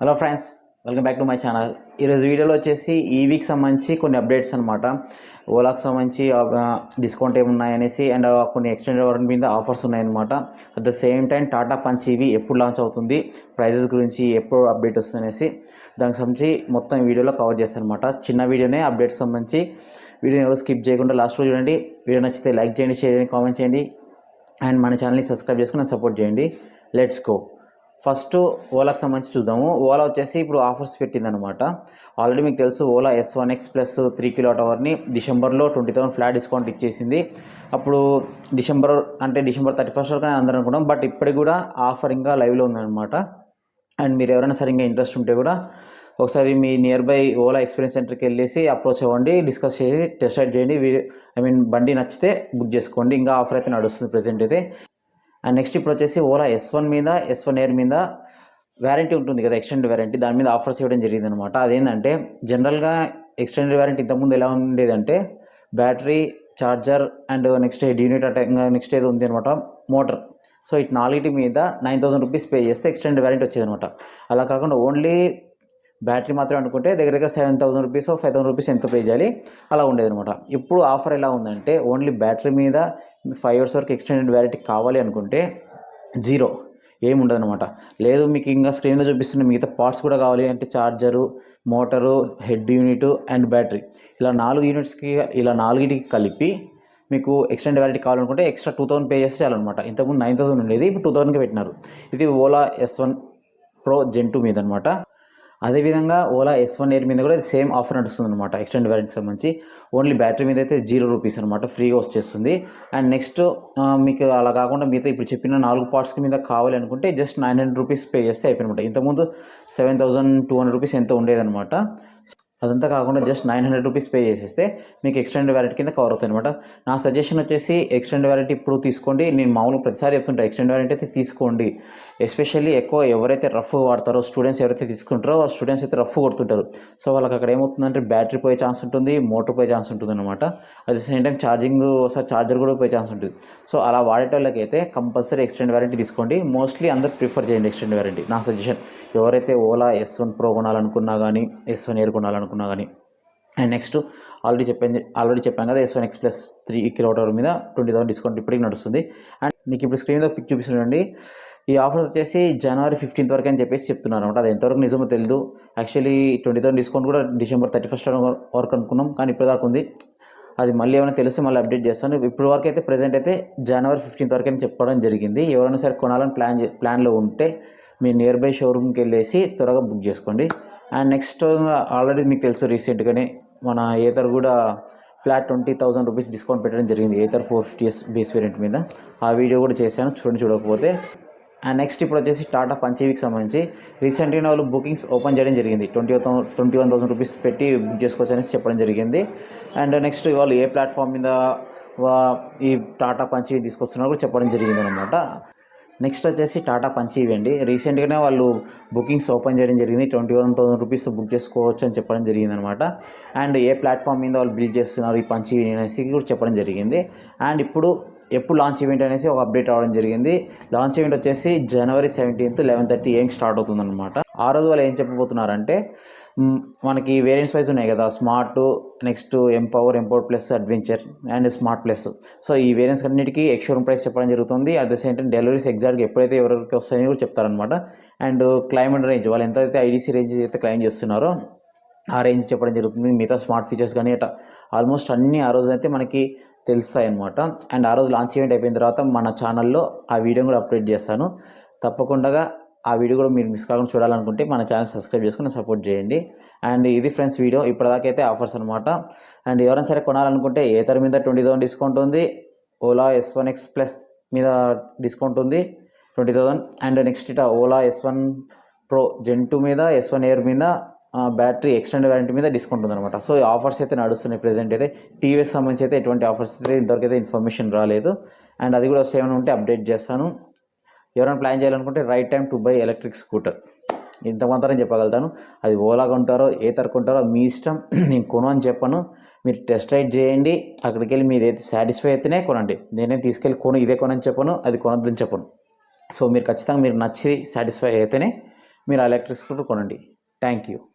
Hello friends, welcome back to my channel. ఈరోజు వీడియోలో వచ్చేసి ఈ వీక్ సంబంధించి కొన్ని అప్డేట్స్ అనమాట. ఓలాకి సంబంధించి డిస్కౌంట్ ఏమున్నాయనేసి అండ్ కొన్ని ఎక్స్టెండెడ్ వారంటీ మీద ఆఫర్స్ ఉన్నాయన్నమాట. At the same time Tata punch EV ఎప్పుడు లాంచ్ అవుతుంది, ప్రైజెస్ గురించి ఎప్పుడు అప్డేట్ వస్తుందనేసి దానికి సంబంధించి మొత్తం ఈ వీడియోలో కవర్ చేస్తాను అనమాట. చిన్న వీడియోనే అప్డేట్స్ సంబంధించి. వీడియోని ఎవరు స్కిప్ చేయకుండా లాస్ట్లో చూడండి. వీడియో నచ్చితే లైక్ చేయండి, షేర్ చేయండి, కామెంట్ చేయండి అండ్ మన ఛానల్ని సబ్స్క్రైబ్ చేసుకుని సపోర్ట్ చేయండి. Let's go. ఫస్ట్ ఓలాకి సంబంధించి చూద్దాము. ఓలా వచ్చేసి ఇప్పుడు ఆఫర్స్ పెట్టిందనమాట. ఆల్రెడీ మీకు తెలుసు, ఓలా S1X ప్లస్ 3 kWhని డిసెంబర్లో 20,000 ఫ్లాట్ డిస్కౌంట్ ఇచ్చేసింది. అప్పుడు డిసెంబర్ 31st వరకు అందరం అనుకున్నాం. బట్ ఇప్పటికి కూడా ఆఫర్ ఇంకా లైవ్లో ఉందన్నమాట. అండ్ మీరు ఎవరైనా సరిగ్గా ఇంట్రెస్ట్ ఉంటే కూడా ఒకసారి మీ నియర్ బై ఓలా ఎక్స్పీరియన్స్ సెంటర్కి వెళ్ళేసి అప్రోచ్ అవ్వండి, డిస్కస్ చేసి టెస్ట్ రైడ్ చేయండి. బండి నచ్చితే బుక్ చేసుకోండి. ఇంకా ఆఫర్ అయితే నడుస్తుంది ప్రజెంట్ అయితే. అండ్ నెక్స్ట్ ఇప్పుడు వచ్చేసి ఓలా S1 మీద S1 ఎయిర్ మీద వ్యారంటీ ఉంటుంది కదా, ఎక్స్టెండెడ్ వ్యారంటీ, దాని మీద ఆఫర్స్ ఇవ్వడం జరిగింది అనమాట. అదేంటంటే జనరల్గా ఎక్స్టెండెడ్ వ్యారంటీ ఇంతకుముందు ఎలా ఉండేదంటే battery, charger and next head unit next ఏదో ఉంది అనమాట, మోటార్. సో ఇటు నాలుగిటి మీద 9,000 రూపీస్ పే చేస్తే ఎక్స్టెండెడ్ వ్యారంటీ వచ్చేది అనమాట. అలా కాకుండా ఓన్లీ బ్యాటరీ మాత్రమే అనుకుంటే దగ్గర 7,000 రూపీస్ 5,000 రూపీస్ ఎంత పే చేయాలి, అలా ఉండేది అనమాట. ఇప్పుడు ఆఫర్ ఎలా ఉందంటే ఓన్లీ బ్యాటరీ మీద 5 years వరకు ఎక్స్టెండెడ్ వ్యారంటీ కావాలి అనుకుంటే జీరో, ఏమి ఉండదన్నమాట. లేదు మీకు ఇంకా స్క్రీన్లో చూపిస్తున్న మిగతా పార్ట్స్ కూడా కావాలి అంటే charger, motor, head unit and battery, ఇలా 4 యూనిట్స్కి ఇలా 4టికి కలిపి మీకు ఎక్స్టెండెడ్ వ్యారంటీ కావాలనుకుంటే ఎక్స్ట్రా 2,000 పే చేస్తే చాలన్నమాట. ఇంతకుముందు 9,000 ఉండేది, ఇప్పుడు 2,000కి పెట్టినారు. ఇది ఓలా S1 Pro Gen 2 మీద అనమాట. అదేవిధంగా ఓలా S1 ఎయిర్ మీద కూడా సేమ్ ఆఫర్ నడుస్తుంది అనమాట. ఎక్స్టెండ్ వ్యారంటీకి సంబంధించి ఓన్లీ బ్యాటరీ మీద అయితే 0 రూపీస్ అనమాట, ఫ్రీగా వచ్చేస్తుంది. అండ్ నెక్స్ట్ మీకు అలా కాకుండా మీతో ఇప్పుడు చెప్పిన 4 పార్ట్స్కి మీద కావాలి అనుకుంటే జస్ట్ 900 రూపీస్ పే చేస్తే అయిపోయినమాట. ఇంతకుముందు 7,200 రూపీస్ ఎంత ఉండేదన్నమాట. అదంతా కాకుండా జస్ట్ 900 రూపీస్ పే చేసేస్తే మీకు ఎక్స్టెండ్ వ్యారంటీ కింద కవర్ అవుతుంది అనమాట. నా సజెషన్ వచ్చేసి ఎక్స్టెండ్ వ్యారంటీ ఇప్పుడు తీసుకోండి. నేను మామూలుగా ప్రతిసారి చెప్తుంటా, ఎక్స్టెండ్ వ్యారంటీ అయితే తీసుకోండి. ఎస్పెషల్లీ ఎక్కువ ఎవరైతే రఫ్ వాడతారో, స్టూడెంట్స్ ఎవరైతే తీసుకుంటారో ఆ స్టూడెంట్స్ అయితే రఫ్ కొడుతుంటారు. సో వాళ్ళకి అక్కడ ఏమవుతుందంటే బ్యాటరీ పోయే ఛాన్స్ ఉంటుంది, మోటార్ పోయే ఛాన్స్ ఉంటుంది అనమాట. At the same time charger కూడా పోయే ఛాన్స్ ఉంటుంది. సో అలా వాడేటోళ్ళకైతే కంపల్సరీ ఎక్స్టెండ్ వ్యారంటీ తీసుకోండి. మోస్ట్లీ అందరు ప్రిఫర్ చేయండి ఎక్స్టెండ్ వ్యారంటీ, నా సజెషన్. ఎవరైతే ఓలా S1 Pro కొనాలనుకున్నా కానీ, S1 ఎయిర్ కొనాలనుకున్నా కానీ. అండ్ నెక్స్ట్ ఆల్రెడీ చెప్పాను కదా, S1X ప్లస్ 3 kWh మీద 20,000 డిస్కౌంట్ ఇప్పటికి నడుస్తుంది. అండ్ మీకు ఇప్పుడు స్క్రీన్ మీద పిక్ చూపిస్తుండండి. ఈ ఆఫర్స్ వచ్చేసి January 15th వరకు అని చెప్పేసి చెప్తున్నారు అనమాట. అది ఎంతవరకు నిజమో తెలియదు. యాక్చువల్లీ 20,000 డిస్కౌంట్ కూడా December 31st వరకు అనుకున్నాం, కానీ ఇప్పటిదాకా ఉంది. అది మళ్ళీ ఏమైనా తెలిస్తే మళ్ళీ అప్డేట్ చేస్తాను. ఇప్పుడు వరకు అయితే ప్రజెంట్ అయితే January 15th వరకు అని చెప్పడం జరిగింది. ఎవరైనా సరే కొనాలని ప్లాన్లో ఉంటే మీ నియర్ బై షోరూమ్కి వెళ్ళేసి త్వరగా బుక్ చేసుకోండి. అండ్ నెక్స్ట్ ఆల్రెడీ మీకు తెలుసు, రీసెంట్గానే మన ఏతర్ కూడా ఫ్లాట్ 20,000 రూపీస్ డిస్కౌంట్ పెట్టడం జరిగింది, ఏతర్ 450S బేస్ వేరియంట్ మీద. ఆ వీడియో కూడా చేశాను, చూడకపోతే. అండ్ నెక్స్ట్ ఇప్పుడు వచ్చేసి టాటా పంచ్ ఈవీకి సంబంధించి రీసెంట్గా వాళ్ళు బుకింగ్స్ ఓపెన్ చేయడం జరిగింది. 21,000 రూపీస్ పెట్టి బుక్ చేసుకోవచ్చు అనేసి చెప్పడం జరిగింది. అండ్ నెక్స్ట్ వాళ్ళు ఏ ప్లాట్ఫామ్ మీద ఈ టాటా పంచ్ ఈవీ తీసుకొస్తున్నారో కూడా చెప్పడం జరిగింది అనమాట. నెక్స్ట్ వచ్చేసి టాటా పంచ్ ఈవీ అండి. రీసెంట్గానే వాళ్ళు బుకింగ్స్ ఓపెన్ చేయడం జరిగింది. 21,000 రూపీస్ బుక్ చేసుకోవచ్చు అని చెప్పడం జరిగింది అనమాట. అండ్ ఏ ప్లాట్ఫామ్ మీద వాళ్ళు బిల్డ్ చేస్తున్నారు ఈ పంచ్ ఈవీ అనేసి కూడా చెప్పడం జరిగింది. అండ్ ఇప్పుడు ఎప్పుడు లాంచ్ ఈవెంట్ అనేసి ఒక అప్డేట్ రావడం జరిగింది. లాంచ్ ఈవెంట్ వచ్చేసి January 17th 11:30 AM స్టార్ట్ అవుతుంది అనమాట. ఆ రోజు వాళ్ళు ఏం చెప్పబోతున్నారంటే మనకి వేరియంట్స్ వైజ్ ఉన్నాయి కదా, smart, next empower plus, adventure and smart plus. So ఈ వేరియంట్స్ అన్నిటికీ ఎక్స్షోరూమ్ ప్రైస్ చెప్పడం జరుగుతుంది. At the same time deliveries ఎగ్జాక్ట్గా ఎప్పుడైతే ఎవరికి వస్తాయని కూడా చెప్తారనమాట. అండ్ క్లైమేట్ రేంజ్ వాళ్ళు ఎంతైతే IDC రేంజ్ అయితే క్లైమ్ చేస్తున్నారో ఆ రేంజ్ చెప్పడం జరుగుతుంది. మిగతా స్మార్ట్ ఫీచర్స్ కానీ ఆల్మోస్ట్ అన్నీ ఆ రోజు అయితే మనకి తెలుస్తాయి అనమాట. అండ్ ఆ రోజు లాంచ్ ఈవెంట్ అయిపోయిన తర్వాత మన ఛానల్లో ఆ వీడియో కూడా అప్డేట్ చేస్తాను. తప్పకుండా ఆ వీడియో కూడా మీరు మిస్ కాకుండా చూడాలనుకుంటే మన ఛానల్ సబ్స్క్రైబ్ చేసుకుని సపోర్ట్ చేయండి. అండ్ ఇది ఫ్రెండ్స్ వీడియో. ఇప్పటిదాకైతే ఆఫర్స్ అనమాట. అండ్ ఎవరైనా సరే కొనాలనుకుంటే ఏతర్ మీద 20,000 డిస్కౌంట్ ఉంది, ఓలా S1X ప్లస్ మీద డిస్కౌంట్ ఉంది 20,000. And next Ola S1 Pro Gen 2 మీద, S1 ఎయిర్ మీద బ్యాటరీ ఎక్స్టెండ్ వ్యారంటీ మీద డిస్కౌంట్ ఉందన్నమాట. సో ఈ ఆఫర్స్ అయితే నడుస్తున్నాయి ప్రజెంట్ అయితే. టీవీఎస్ సంబంధించి అయితే ఎటువంటి ఆఫర్స్ అయితే ఇంతవరకు అయితే ఇన్ఫర్మేషన్ రాలేదు. అండ్ అది కూడా ఏమైనా ఉంటే అప్డేట్ చేస్తాను. ఎవరైనా ప్లాన్ చేయాలనుకుంటే right time to buy electric scooter, ఇంత మాత్రం చెప్పగలుగుతాను. అది ఓలా కొంటారో ఏతర్ కొంటారో మీ ఇష్టం. నేను కొను అని చెప్పను, మీరు టెస్ట్ రైడ్ చేయండి. అక్కడికి వెళ్ళి మీరు అయితే సాటిస్ఫై అయితేనే కొనండి. నేనేం తీసుకెళ్ళి ఇదే కొనని చెప్పను, అది కొనొద్దని చెప్పను. సో మీరు ఖచ్చితంగా మీరు నచ్చి సాటిస్ఫై అయితేనే మీరు ఆ ఎలక్ట్రిక్ స్కూటర్ కొనండి. Thank you.